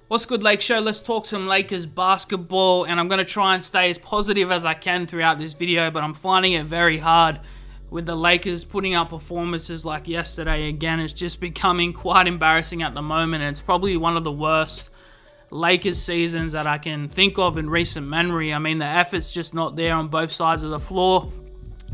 What's good, Lake Show? Let's talk some Lakers basketball, and I'm going to try and stay as positive as I can throughout this video, but I'm finding it very hard with the Lakers putting up performances like yesterday. Again, it's just becoming quite embarrassing at the moment, and it's probably one of the worst Lakers seasons that I can think of in recent memory. I mean, the effort's just not there on both sides of the floor.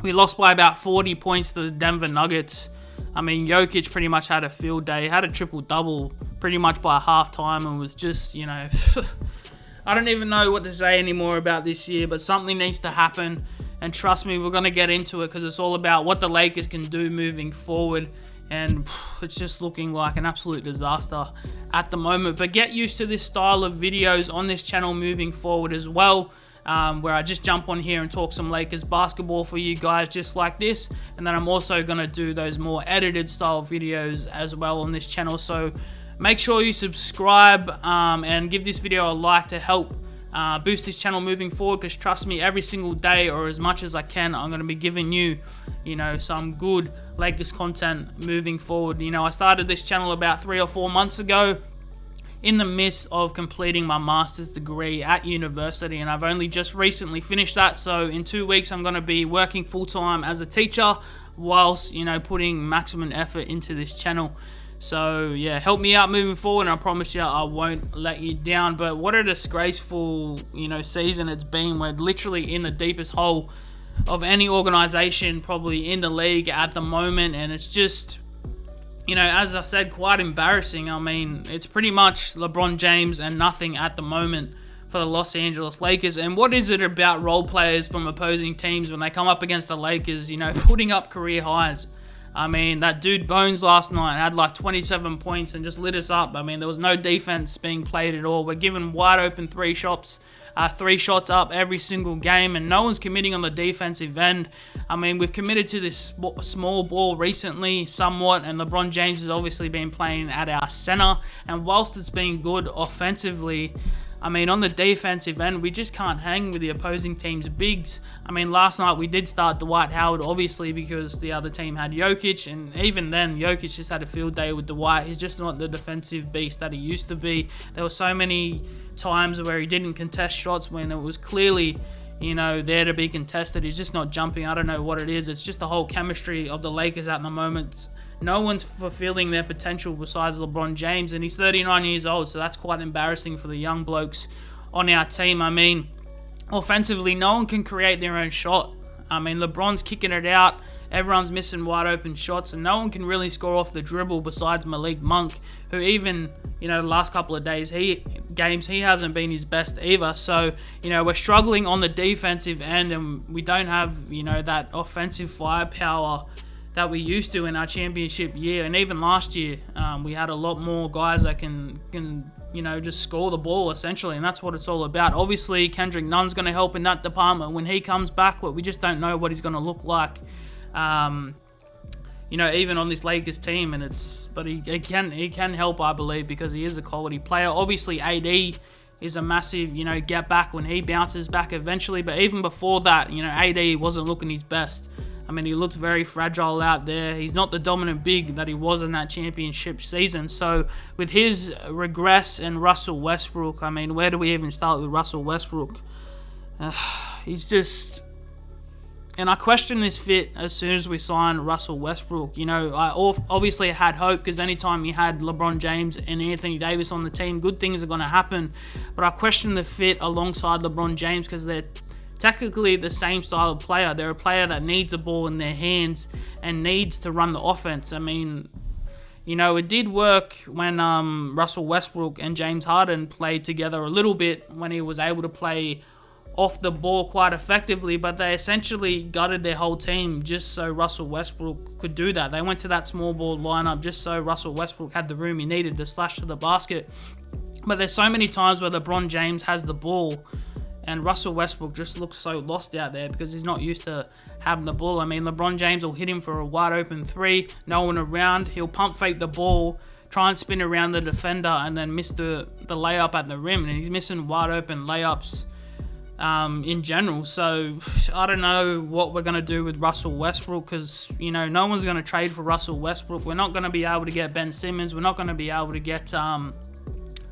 We lost by about 40 points to the Denver Nuggets. I mean, Jokic pretty much had a field day, had a triple-double pretty much by halftime, and was just, I don't even know what to say anymore about this year, but something needs to happen, and trust me, we're going to get into it because it's all about what the Lakers can do moving forward, and it's just looking like an absolute disaster at the moment. But get used to this style of videos on this channel moving forward as well. Where I just jump on here and talk some Lakers basketball for you guys just like this, and then I'm also going to do those more edited style videos as well on this channel. So make sure you subscribe and give this video a like to help boost this channel moving forward, because trust me, every single day or as much as I can, I'm going to be giving you some good Lakers content moving forward. I started this channel about 3 or 4 months ago in the midst of completing my master's degree at university, and I've only just recently finished that. So in 2 weeks I'm going to be working full-time as a teacher whilst putting maximum effort into this channel. So yeah, help me out moving forward, and I promise you I won't let you down. But what a disgraceful season it's been. We're literally in the deepest hole of any organization probably in the league at the moment, and it's just as I said, quite embarrassing. I mean, it's pretty much LeBron James and nothing at the moment for the Los Angeles Lakers. And what is it about role players from opposing teams when they come up against the Lakers, putting up career highs? I mean, that dude Bones last night had like 27 points and just lit us up. I mean, there was no defense being played at all. We're given wide open three shots up every single game, and no one's committing on the defensive end. I mean, we've committed to this small ball recently somewhat, and LeBron James has obviously been playing at our center, and whilst it's been good offensively, I mean, on the defensive end, we just can't hang with the opposing team's bigs. I mean, last night we did start Dwight Howard, obviously, because the other team had Jokic, and even then, Jokic just had a field day with Dwight. He's just not the defensive beast that he used to be. There were so many times where he didn't contest shots when it was clearly, there to be contested. He's just not jumping. I don't know what it is. It's just the whole chemistry of the Lakers at the moment. No one's fulfilling their potential besides LeBron James, and he's 39 years old, so that's quite embarrassing for the young blokes on our team. I mean, offensively, no one can create their own shot. I mean, LeBron's kicking it out, everyone's missing wide open shots, and no one can really score off the dribble besides Malik Monk, who even, the last couple of games, he hasn't been his best either. So, we're struggling on the defensive end, and we don't have, that offensive firepower that we used to in our championship year. And even last year, we had a lot more guys that can just score the ball essentially, and that's what it's all about. Obviously, Kendrick Nunn's going to help in that department when he comes back, but we just don't know what he's going to look like, even on this Lakers team. But he can help, I believe, because he is a quality player. Obviously, AD is a massive, get back when he bounces back eventually, but even before that, AD wasn't looking his best. I mean, he looks very fragile out there. He's not the dominant big that he was in that championship season. So with his regress and Russell Westbrook, I mean, where do we even start with Russell Westbrook? He's just... And I questioned this fit as soon as we signed Russell Westbrook. I obviously had hope, because anytime you had LeBron James and Anthony Davis on the team, good things are going to happen. But I questioned the fit alongside LeBron James, because they're technically the same style of player. They're a player that needs the ball in their hands and needs to run the offense. I mean, it did work when Russell Westbrook and James Harden played together a little bit, when he was able to play off the ball quite effectively, but they essentially gutted their whole team just so Russell Westbrook could do that. They went to that small ball lineup just so Russell Westbrook had the room he needed to slash to the basket. But there's so many times where LeBron James has the ball and Russell Westbrook just looks so lost out there because he's not used to having the ball. I mean, LeBron James will hit him for a wide open three, no one around. He'll pump fake the ball, try and spin around the defender, and then miss the layup at the rim. And he's missing wide open layups in general. So I don't know what we're going to do with Russell Westbrook, because, no one's going to trade for Russell Westbrook. We're not going to be able to get Ben Simmons. We're not going to be able to get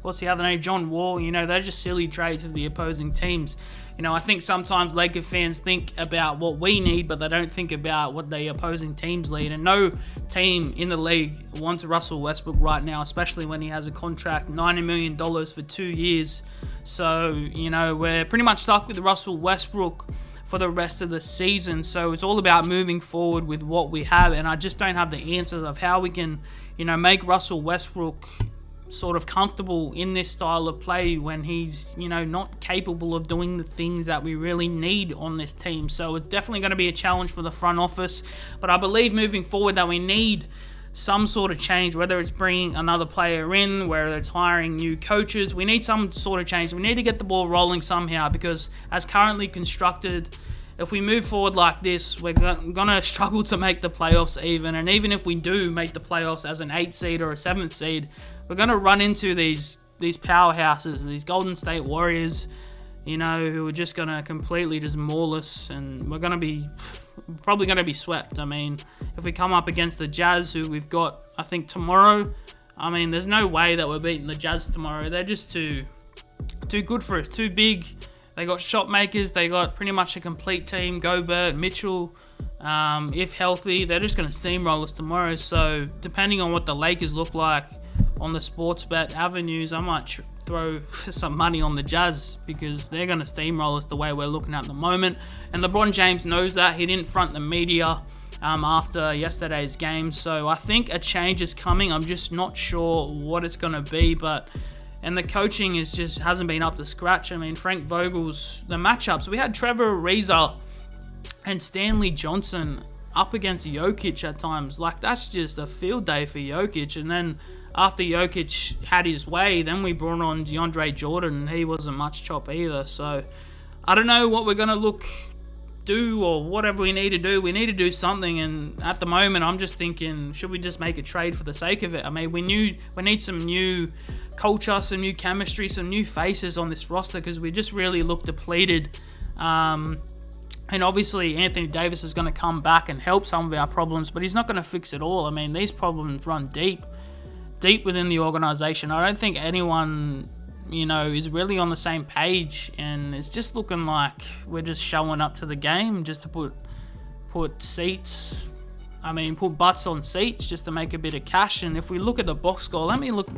what's the other name? John Wall. They're just silly trades to the opposing teams. I think sometimes Laker fans think about what we need, but they don't think about what the opposing teams need. And no team in the league wants Russell Westbrook right now, especially when he has a contract, $90 million for 2 years. So, we're pretty much stuck with Russell Westbrook for the rest of the season. So it's all about moving forward with what we have. And I just don't have the answers of how we can, make Russell Westbrook sort of comfortable in this style of play when he's, not capable of doing the things that we really need on this team. So it's definitely going to be a challenge for the front office. But I believe moving forward that we need some sort of change, whether it's bringing another player in, whether it's hiring new coaches. We need some sort of change. We need to get the ball rolling somehow, because as currently constructed, if we move forward like this, we're going to struggle to make the playoffs even. And even if we do make the playoffs as an 8th seed or a 7th seed, we're going to run into these powerhouses, these Golden State Warriors, who are just going to completely just maul us. And we're probably going to be swept. I mean, if we come up against the Jazz, who we've got, I think, tomorrow, there's no way that we're beating the Jazz tomorrow. They're just too good for us, too big. They got shot makers. They got pretty much a complete team. Gobert, Mitchell, if healthy, they're just going to steamroll us tomorrow. So depending on what the Lakers look like on the sports bet avenues, I might throw some money on the Jazz, because they're going to steamroll us the way we're looking at the moment. And LeBron James knows that. He didn't front the media after yesterday's game. So I think a change is coming. I'm just not sure what it's going to be, and the coaching hasn't been up to scratch. Frank Vogel's, the matchups, we had Trevor Ariza and Stanley Johnson up against Jokic at times. Like, that's just a field day for Jokic. And then after Jokic had his way, then we brought on DeAndre Jordan, and he wasn't much chop either. So I don't know what we're going to do or whatever we need to do. We need to do something, and at the moment I'm just thinking, should we just make a trade for the sake of it? We need some new culture, some new chemistry, some new faces on this roster, because we just really look depleted. And obviously Anthony Davis is going to come back and help some of our problems, but he's not going to fix it all. These problems run deep within the organization. I don't think anyone, is really on the same page, and it's just looking like we're just showing up to the game just to put butts on seats just to make a bit of cash. And if we look at the box score, let me look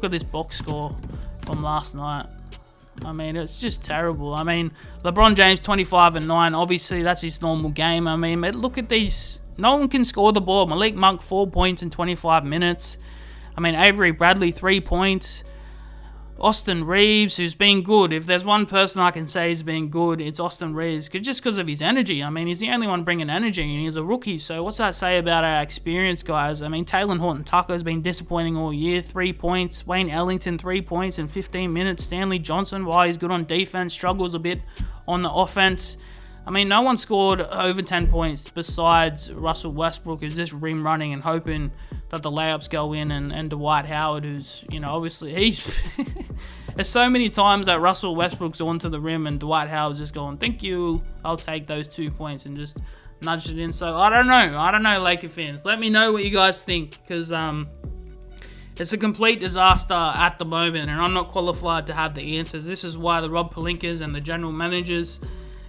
at this box score from last night. It's just terrible. LeBron James 25-9. Obviously, that's his normal game. But look at these. No one can score the ball. Malik Monk 4 points in 25 minutes. Avery Bradley 3 points. Austin Reeves, who's been good. If there's one person I can say has been good, it's Austin Reeves, just because of his energy. He's the only one bringing energy, and he's a rookie. So what's that say about our experienced guys? Taylor Horton-Tucker has been disappointing all year, 3 points. Wayne Ellington, 3 points in 15 minutes. Stanley Johnson, while he's good on defense, struggles a bit on the offense. No one scored over 10 points besides Russell Westbrook, who's just rim running and hoping that the layups go in, and Dwight Howard, who's, obviously he's... There's so many times that Russell Westbrook's onto the rim and Dwight Howard's just going, thank you, I'll take those 2 points, and just nudged it in. So I don't know, Laker fans. Let me know what you guys think, because it's a complete disaster at the moment, and I'm not qualified to have the answers. This is why the Rob Pelinkas and the general managers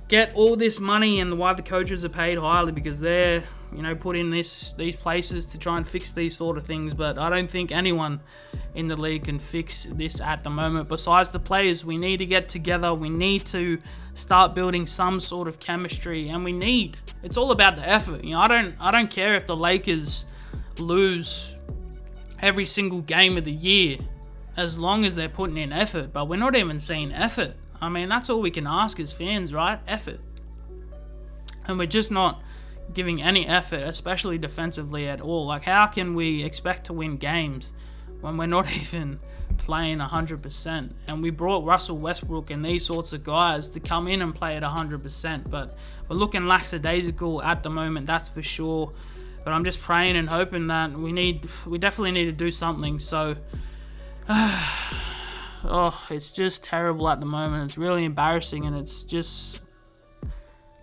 get all this money, and why the coaches are paid highly, because they're, put in these places to try and fix these sort of things. But I don't think anyone in the league can fix this at the moment. Besides the players, we need to get together. We need to start building some sort of chemistry, and it's all about the effort. I don't care if the Lakers lose every single game of the year, as long as they're putting in effort. But we're not even seeing effort. That's all we can ask as fans, right? Effort. And we're just not giving any effort, especially defensively, at all. Like, how can we expect to win games when we're not even playing 100%? And we brought Russell Westbrook and these sorts of guys to come in and play at 100%. But we're looking lackadaisical at the moment, that's for sure. But I'm just praying and hoping that we definitely need to do something. So... it's just terrible at the moment. It's really embarrassing, and it's just...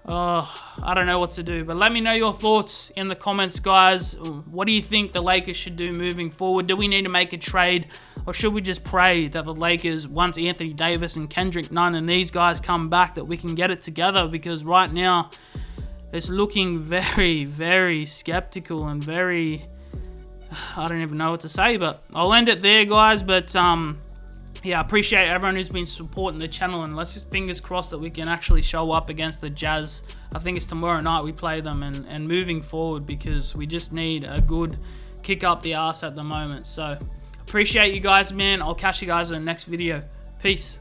I don't know what to do. But let me know your thoughts in the comments, guys. What do you think the Lakers should do moving forward? Do we need to make a trade? Or should we just pray that the Lakers, once Anthony Davis and Kendrick Nunn and these guys come back, that we can get it together? Because right now, it's looking very, very skeptical and very... I don't even know what to say, but I'll end it there, guys. But, yeah, I appreciate everyone who's been supporting the channel, and let's just fingers crossed that we can actually show up against the Jazz. I think it's tomorrow night we play them, and moving forward, because we just need a good kick up the arse at the moment. So, appreciate you guys, man. I'll catch you guys in the next video. Peace.